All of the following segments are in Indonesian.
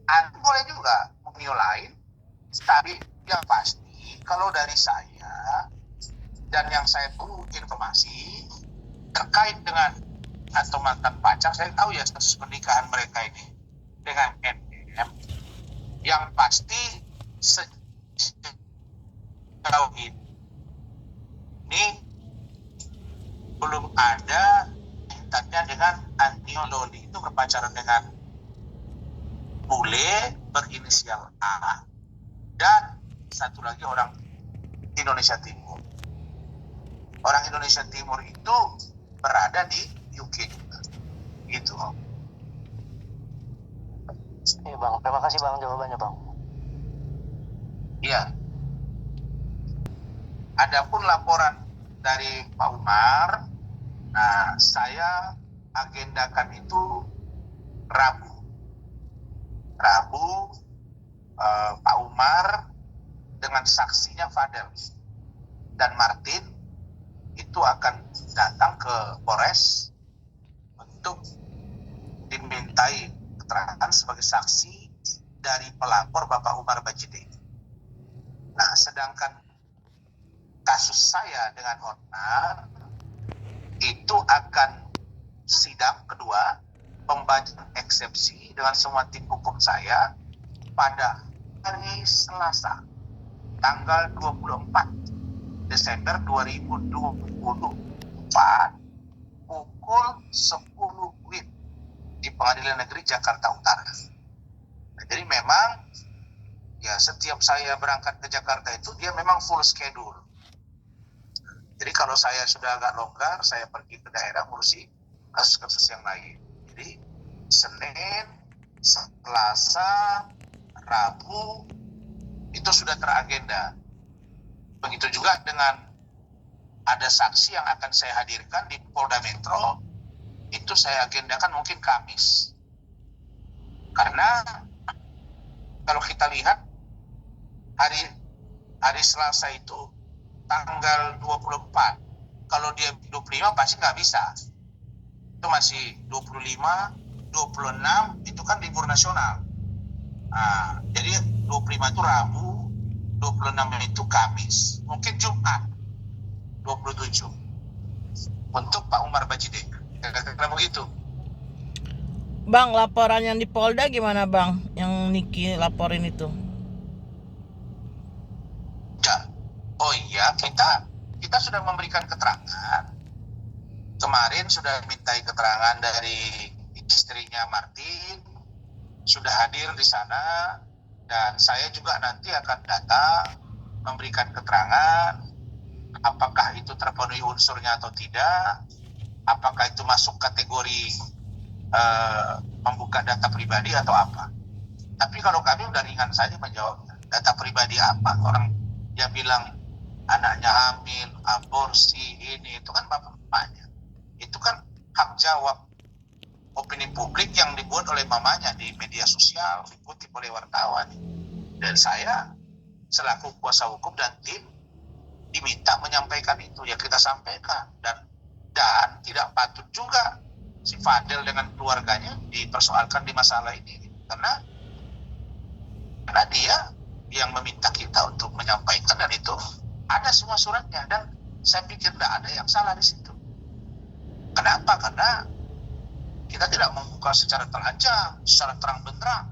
Anda boleh juga menu lain, tapi yang pasti kalau dari saya dan yang saya tahu informasi terkait dengan atau mantan pacar, saya tahu ya status pernikahan mereka ini dengan MM. Yang pasti sejauh ini belum ada kaitannya dengan Antio Loli itu berpacaran dengan bule berinisial A dan satu lagi orang Indonesia Timur. Orang Indonesia Timur itu berada di UK juga. Gitu. Iya Bang, terima kasih Bang jawabannya Bang. Iya. Adapun laporan dari Pak Umar, nah saya agendakan itu Rabu. Pak Umar dengan saksinya Fadel dan Martin itu akan datang ke Polres untuk dimintai keterangan sebagai saksi dari pelapor Bapak Umar Bajide. Nah, sedangkan kasus saya dengan Hotman itu akan sidang kedua pembacaan eksepsi dengan semua tim hukum saya pada hari Selasa tanggal 24 Desember 2024 pukul 10 WIB di Pengadilan Negeri Jakarta Utara. Nah, jadi memang ya setiap saya berangkat ke Jakarta itu dia memang full schedule. Jadi kalau saya sudah agak longgar, saya pergi ke daerah ngurusi kasus-kasus yang lain. Jadi Senin, Selasa, Rabu itu sudah teragenda. Begitu juga dengan ada saksi yang akan saya hadirkan di Polda Metro, itu saya agendakan mungkin Kamis. Karena kalau kita lihat hari Selasa itu tanggal 24, kalau dia 25 pasti nggak bisa. Itu masih 25, 26 itu kan libur nasional. Nah, jadi 25 itu Rabu, 26 itu Kamis, mungkin Jumat 27 untuk Pak Umar Bajide. Kira-kira begitu. Bang, laporan yang di Polda gimana Bang? Yang Niki laporin itu? Ya. Oh iya, kita sudah memberikan keterangan. Kemarin sudah mintai keterangan dari istrinya Martin, sudah hadir di sana, dan saya juga nanti akan datang memberikan keterangan apakah itu terpenuhi unsurnya atau tidak, apakah itu masuk kategori membuka data pribadi atau apa. Tapi kalau kami udah ringan saja menjawabnya. Data pribadi apa? Orang yang bilang anaknya hamil, aborsi, ini itu kan bapaknya. Itu kan hak jawab opini publik yang dibuat oleh mamanya di media sosial, dikutip oleh wartawan. Dan saya selaku kuasa hukum dan tim diminta menyampaikan itu, ya kita sampaikan. Dan tidak patut juga si Fadel dengan keluarganya dipersoalkan di masalah ini, karena dia yang meminta kita untuk menyampaikan, dan itu ada semua suratnya, dan saya pikir tidak ada yang salah di situ. Kenapa? Karena kita tidak membuka secara telanjang, secara terang benderang.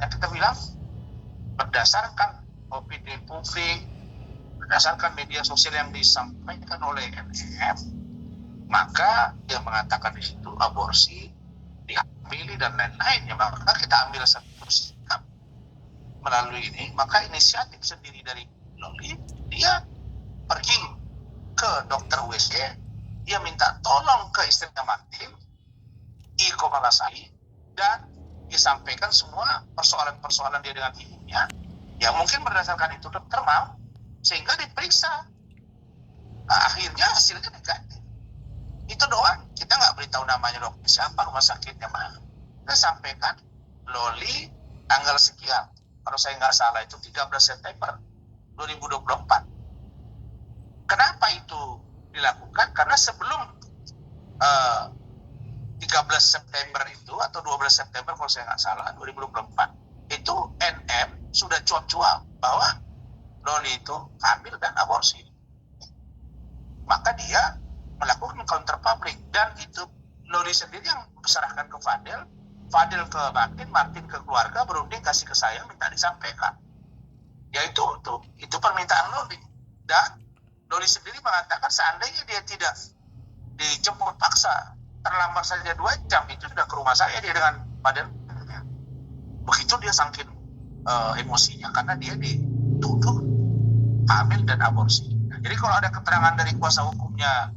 Yang kita bilang berdasarkan opini publik, berdasarkan media sosial yang disampaikan oleh MM, maka dia mengatakan di situ aborsi, dihamili dan lain-lain. Ya, maka kita ambil satu sikap melalui ini. Maka inisiatif sendiri dari Loli, dia pergi ke dokter WC, dia minta tolong ke istrinya Martin, Iko Malasari, dan disampaikan semua persoalan-persoalan dia dengan ibunya. Ya mungkin berdasarkan itu dokter mau, sehingga diperiksa. Nah, akhirnya hasilnya negatif. Itu doang. Kita nggak beritahu namanya dokter siapa, rumah sakitnya mana. Kita sampaikan Loli tanggal sekian. Kalau saya nggak salah itu 13 September 2024. Kenapa itu dilakukan? Karena sebelum 13 September itu atau 12 September kalau saya nggak salah 2024 itu NM sudah cuap-cuap bahwa Loli itu hamil dan aborsi. Maka dia melakukan counter public, dan itu Loli sendiri yang serahkan ke Fadel ke Martin ke keluarga, berunding kasih ke saya, minta disampaikan. Ya itu permintaan Loli. Dan Loli sendiri mengatakan seandainya dia tidak dijemput paksa, terlambat saja 2 jam, itu sudah ke rumah saya dia dengan Fadel. Begitu dia saking emosinya karena dia dituduh hamil dan aborsi. Nah, jadi kalau ada keterangan dari kuasa hukumnya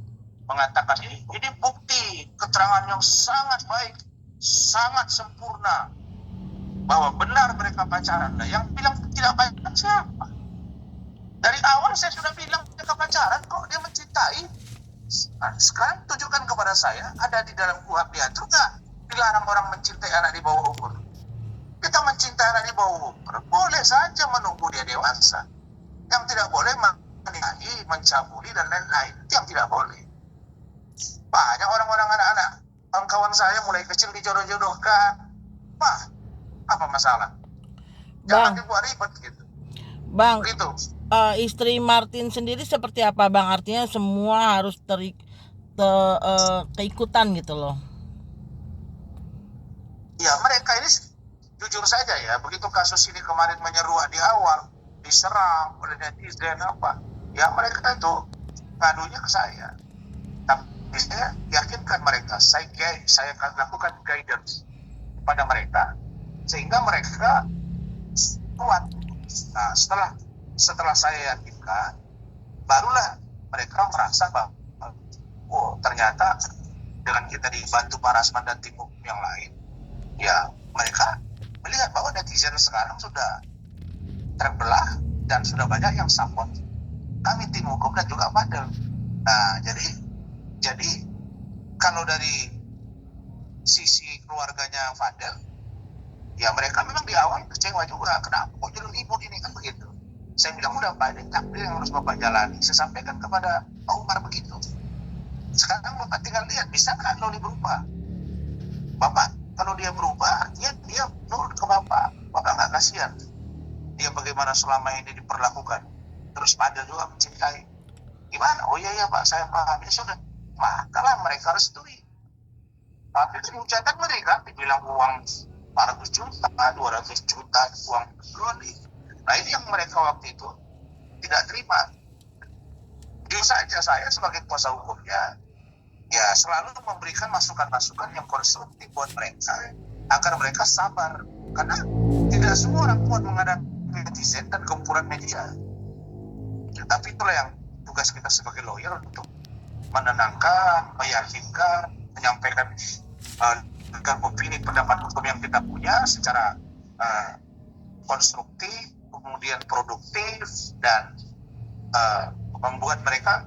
mengatakan ini bukti keterangan yang sangat baik, sangat sempurna bahwa benar mereka pacaran. Nah, yang bilang tidak pacaran siapa? Dari awal saya sudah bilang mereka pacaran kok, dia mencintai. Nah, sekarang tunjukkan kepada saya, ada di dalam KUHP diatur nggak dilarang orang mencintai anak di bawah umur? Kita mencintai anak di bawah umur boleh saja menunggu dia dewasa. Yang tidak boleh menikahi, mencabuli dan lain-lain, itu yang tidak boleh. Banyak orang-orang anak-anak kawan saya mulai kecil dijodoh-jodohkan. Apa masalah? Jangan dibuat ribet gitu. Bang, Begitu. Istri Martin sendiri seperti apa Bang? Artinya semua harus keikutan gitu loh. Ya mereka ini jujur saja ya, begitu kasus ini kemarin menyeruak di awal, diserang oleh netizen ya mereka itu ngadunya ke saya. Tapi saya yakinkan mereka, saya akan lakukan guidance kepada mereka sehingga mereka kuat. Nah, setelah saya yakinkan, barulah mereka merasa bahwa ternyata dengan kita dibantu Pak Rasman dan tim hukum yang lain, ya mereka melihat bahwa netizen sekarang sudah terbelah dan sudah banyak yang support kami tim hukum dan juga Fadel. Nah, jadi kalau dari sisi keluarganya Fadel, ya mereka memang di awal kecewa juga, kenapa kok jadi ribut ini kan begitu. Saya bilang udah Pak, ini takdir yang harus Bapak jalani. Saya sampaikan kepada Pak Umar begitu. Sekarang Bapak tinggal lihat, bisa nggak Loli berubah? Bapak, kalau dia berubah, dia nurut ke Bapak nggak kasihan dia bagaimana selama ini diperlakukan. Terus Fadel juga mencintai. Gimana? Oh iya Pak, saya paham. Ya sudah, makalah mereka restui. Tapi kebijakan mereka dibilang uang 400 juta, 200 juta uang Loli. Nah ini yang mereka waktu itu tidak terima. Jujur saja saya sebagai kuasa hukumnya, ya selalu memberikan masukan-masukan yang konstruktif buat mereka agar mereka sabar. Karena tidak semua orang kuat menghadapi netizen dan gempuran media. Ya, tapi itulah yang tugas kita sebagai lawyer untuk menenangkan, meyakinkan, menyampaikan dengan opini pendapat hukum yang kita punya secara konstruktif, kemudian produktif, dan membuat mereka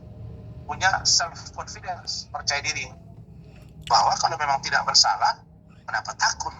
punya self confidence, percaya diri bahwa kalau memang tidak bersalah, kenapa takut?